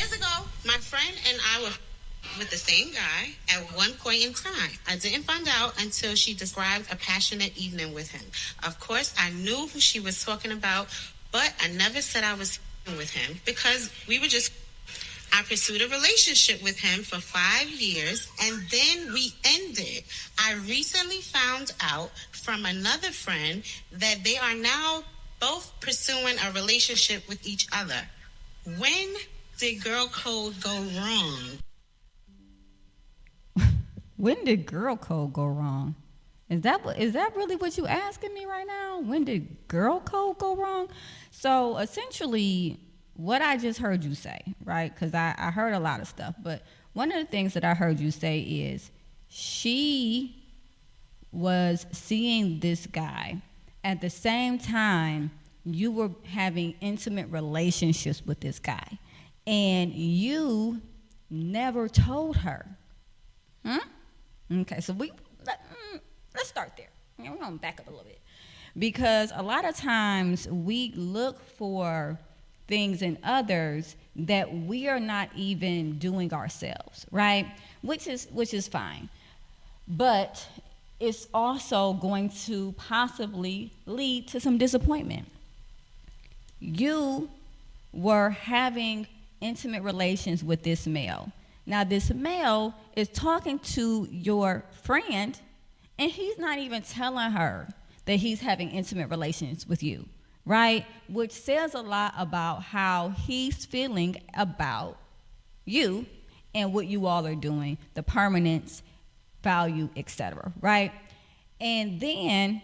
Years ago, my friend and I were with the same guy at one point in time. I didn't find out until she described a passionate evening with him. Of course, I knew who she was talking about, but I never said I was with him because we were just. I pursued a relationship with him for 5 years and then we ended. I recently found out from another friend that they are now both pursuing a relationship with each other. When did girl code go wrong? When did girl code go wrong? Is that really what you asking me right now? When did girl code go wrong? So essentially, what I just heard you say, right? Because I heard a lot of stuff, but one of the things that I heard you say is she was seeing this guy at the same time you were having intimate relationships with this guy, and you never told her. Hmm? Okay, so let's start there. We're gonna back up a little bit because a lot of times we look for things in others that we are not even doing ourselves, right? Which is fine, but it's also going to possibly lead to some disappointment. You were having intimate relations with this male. Now, this male is talking to your friend, and he's not even telling her that he's having intimate relations with you, right? Which says a lot about how he's feeling about you and what you all are doing, the permanence, value, etc., right? And then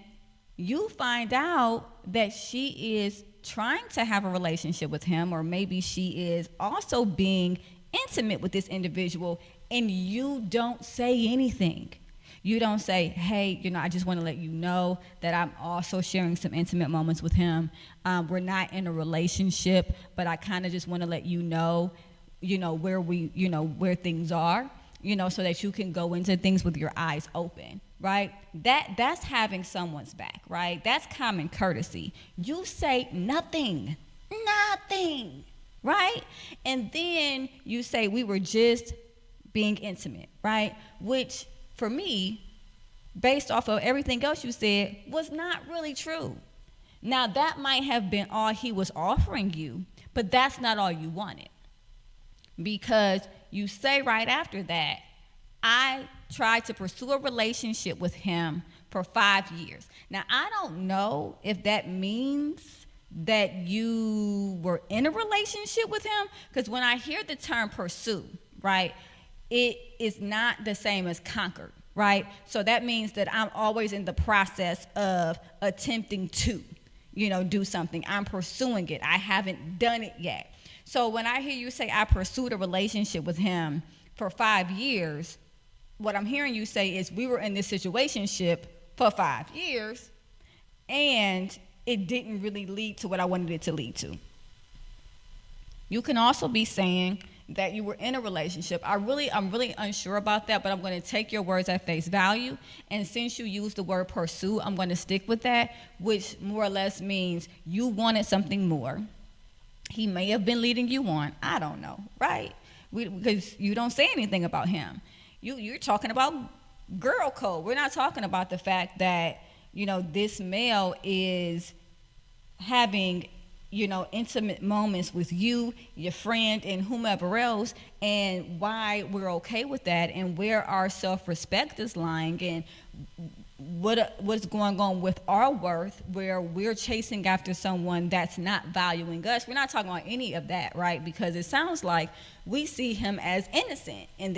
you find out that she is trying to have a relationship with him, or maybe she is also being intimate with this individual, and you don't say anything. You don't say, hey, I just want to let you know that I'm also sharing some intimate moments with him. We're not in a relationship, but I kind of just want to let you know, where things are, so that you can go into things with your eyes open, right? That's having someone's back, right? That's common courtesy. You say nothing, right? And then you say we were just being intimate, right? Which for me, based off of everything else you said, was not really true. Now, that might have been all he was offering you, but that's not all you wanted. Because you say right after that, I tried to pursue a relationship with him for 5 years. Now, I don't know if that means that you were in a relationship with him, because when I hear the term pursue, right, it is not the same as conquered, right? So that means that I'm always in the process of attempting to, do something. I'm pursuing it. I haven't done it yet. So when I hear you say I pursued a relationship with him for 5 years, what I'm hearing you say is we were in this situationship for 5 years, and it didn't really lead to what I wanted it to lead to. You can also be saying that you were in a relationship. I'm really unsure about that, but I'm going to take your words at face value. And since you used the word pursue, I'm going to stick with that, which more or less means you wanted something more. He may have been leading you on. I don't know, right? Because you don't say anything about him. You're talking about girl code. We're not talking about the fact that, this male is having, intimate moments with you, your friend, and whomever else, and why we're okay with that, and where our self-respect is lying, and what's going on with our worth, where we're chasing after someone that's not valuing us. We're not talking about any of that, right? Because it sounds like we see him as innocent in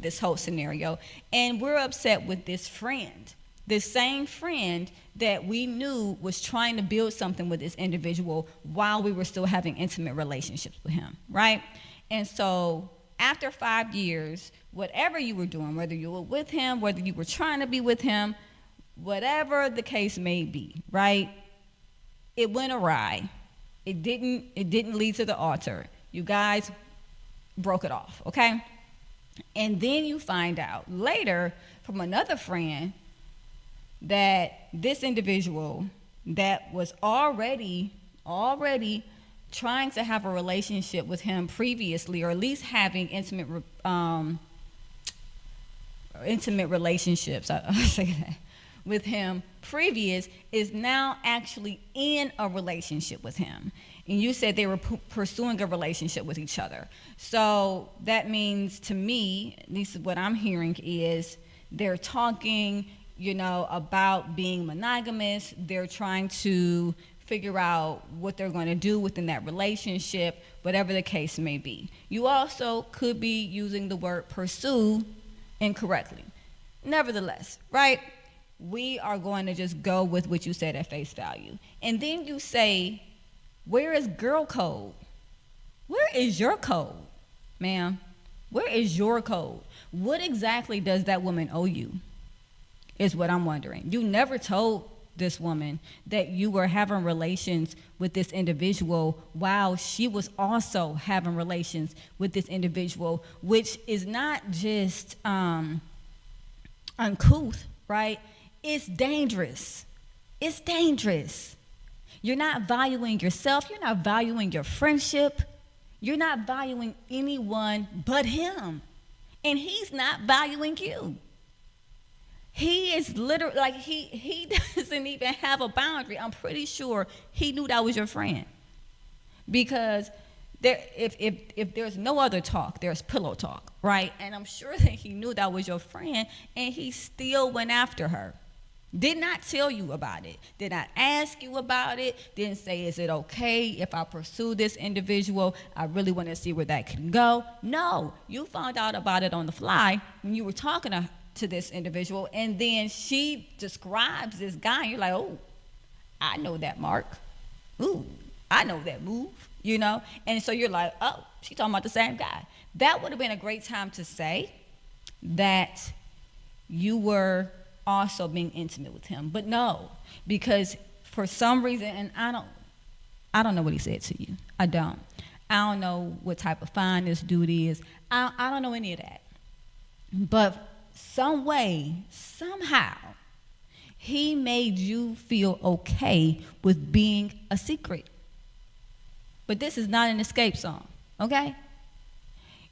this whole scenario, and we're upset with this friend. This same friend that we knew was trying to build something with this individual while we were still having intimate relationships with him, right? And so after 5 years, whatever you were doing, whether you were with him, whether you were trying to be with him, whatever the case may be, right? It went awry. It didn't lead to the altar. You guys broke it off, okay? And then you find out later from another friend that this individual that was already trying to have a relationship with him previously, or at least having intimate relationships, I say that, with him previous, is now actually in a relationship with him. And you said they were pursuing a relationship with each other. So that means, to me, at least what I'm hearing, is they're talking, about being monogamous. They're trying to figure out what they're going to do within that relationship, whatever the case may be. You also could be using the word pursue incorrectly. Nevertheless, right? We are going to just go with what you said at face value. And then you say, where is girl code? Where is your code, ma'am? Where is your code? What exactly does that woman owe you? Is what I'm wondering. You never told this woman that you were having relations with this individual while she was also having relations with this individual, which is not just uncouth, right? It's dangerous. It's dangerous. You're not valuing yourself. You're not valuing your friendship. You're not valuing anyone but him. And he's not valuing you. He is literally, like, he doesn't even have a boundary. I'm pretty sure he knew that was your friend. Because if there's no other talk, there's pillow talk, right? And I'm sure that he knew that was your friend, and he still went after her. Did not tell you about it. Did not ask you about it. Didn't say, is it okay if I pursue this individual? I really want to see where that can go. No, you found out about it on the fly when you were talking to this individual, and then she describes this guy, and you're like, oh, I know that mark. Ooh, I know that move, And so you're like, oh, she's talking about the same guy. That would have been a great time to say that you were also being intimate with him. But no, because for some reason, and I don't know what he said to you. I don't know what type of fine this dude is. I don't know any of that. But some way, somehow, he made you feel okay with being a secret. But this is not an escape song, okay?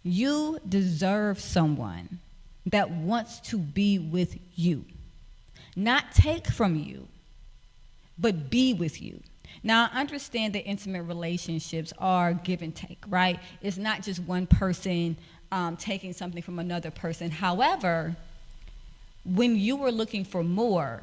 You deserve someone that wants to be with you. Not take from you, but be with you. Now, I understand that intimate relationships are give and take, right? It's not just one person taking something from another person. However, when you were looking for more,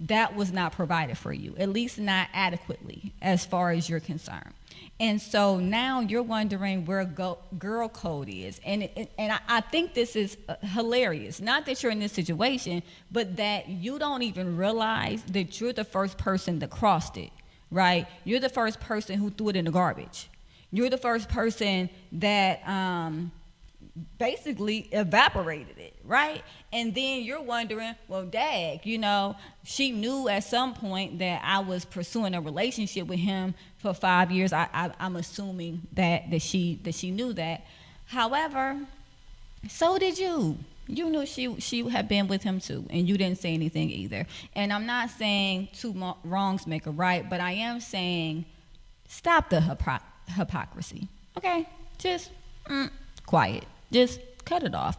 that was not provided for you, at least not adequately as far as you're concerned. And so now you're wondering where girl code is. And I think this is hilarious. Not that you're in this situation, but that you don't even realize that you're the first person that crossed it, right? You're the first person who threw it in the garbage. You're the first person that basically evaporated it, right? And then you're wondering, well, dag, she knew at some point that I was pursuing a relationship with him for 5 years. I'm assuming that she knew that. However, so did you. You knew she had been with him too, and you didn't say anything either. And I'm not saying two wrongs make a right, but I am saying stop the hypocrisy, okay? Just quiet. Just cut it off.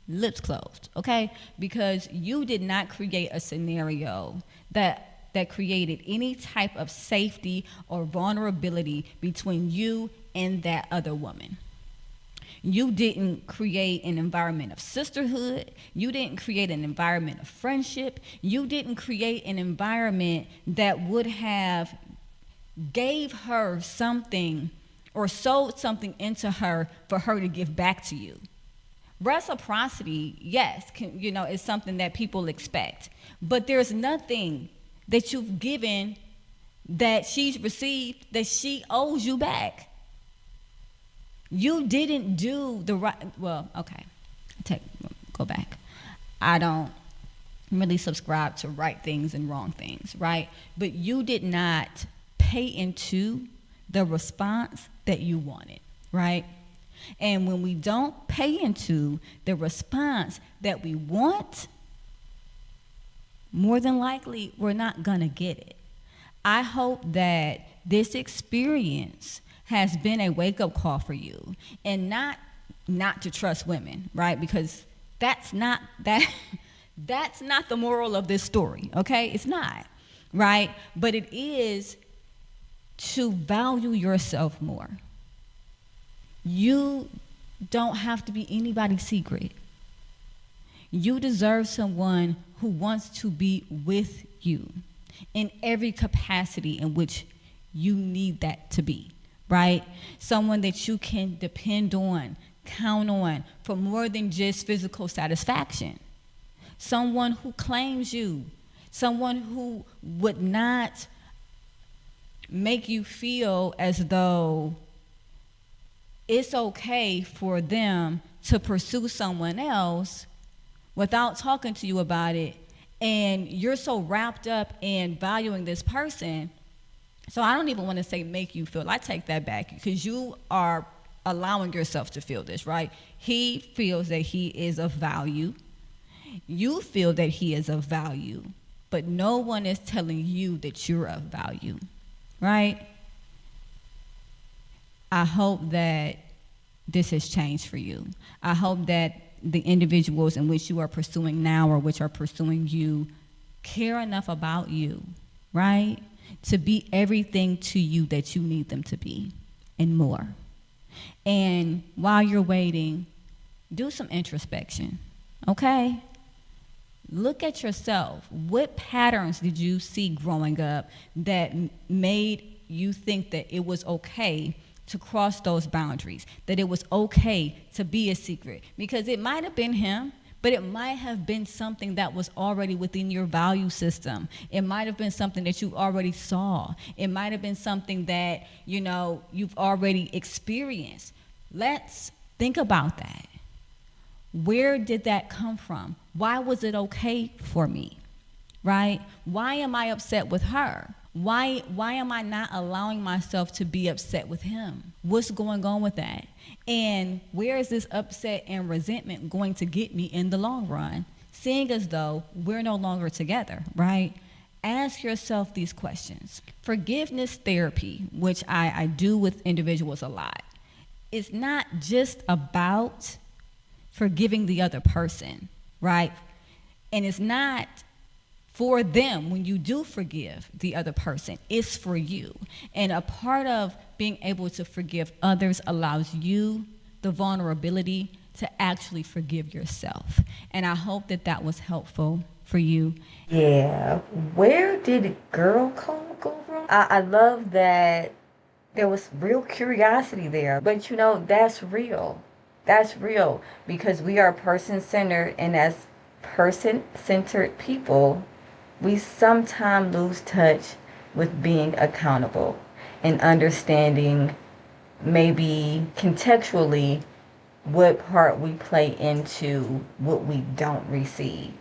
Lips closed, okay? Because you did not create a scenario that created any type of safety or vulnerability between you and that other woman. You didn't create an environment of sisterhood. You didn't create an environment of friendship. You didn't create an environment that would have gave her something or sold something into her for her to give back to you. Reciprocity, yes, is something that people expect. But there's nothing that you've given that she's received that she owes you back. You didn't do the right, well, okay, go back. I don't really subscribe to right things and wrong things, right? But you did not pay into the response that you wanted, right? And when we don't pay into the response that we want, more than likely, we're not going to get it. I hope that this experience has been a wake-up call for you, and not to trust women, right? Because that's not that's not the moral of this story, okay? It's not, right? But it is to value yourself more. You don't have to be anybody's secret. You deserve someone who wants to be with you in every capacity in which you need that to be, right? Someone that you can depend on, count on for more than just physical satisfaction. Someone who claims you, someone who would not make you feel as though it's okay for them to pursue someone else without talking to you about it, and you're so wrapped up in valuing this person. So I don't even want to say make you feel. I take that back, because you are allowing yourself to feel this, right? He feels that he is of value. You feel that he is of value, but no one is telling you that you're of value, right? I hope that this has changed for you. I hope that the individuals in which you are pursuing now, or which are pursuing you, care enough about you, right? To be everything to you that you need them to be, and more. And while you're waiting, do some introspection, okay? Look at yourself. What patterns did you see growing up that made you think that it was okay to cross those boundaries, that it was okay to be a secret? Because it might have been him, but it might have been something that was already within your value system. It might have been something that you already saw. It might have been something that, you've already experienced. Let's think about that. Where did that come from? Why was it okay for me, right? Why am I upset with her? Why am I not allowing myself to be upset with him? What's going on with that? And where is this upset and resentment going to get me in the long run, seeing as though we're no longer together, right? Ask yourself these questions. Forgiveness therapy, which I do with individuals a lot, is not just about forgiving the other person, right? And it's not for them when you do forgive the other person. It's for you. And a part of being able to forgive others allows you the vulnerability to actually forgive yourself. And I hope that that was helpful for you. Yeah, where did girl code go wrong? I love that there was real curiosity there. But that's real. That's real, because we are person-centered, and as person-centered people, we sometimes lose touch with being accountable and understanding maybe contextually what part we play into what we don't receive.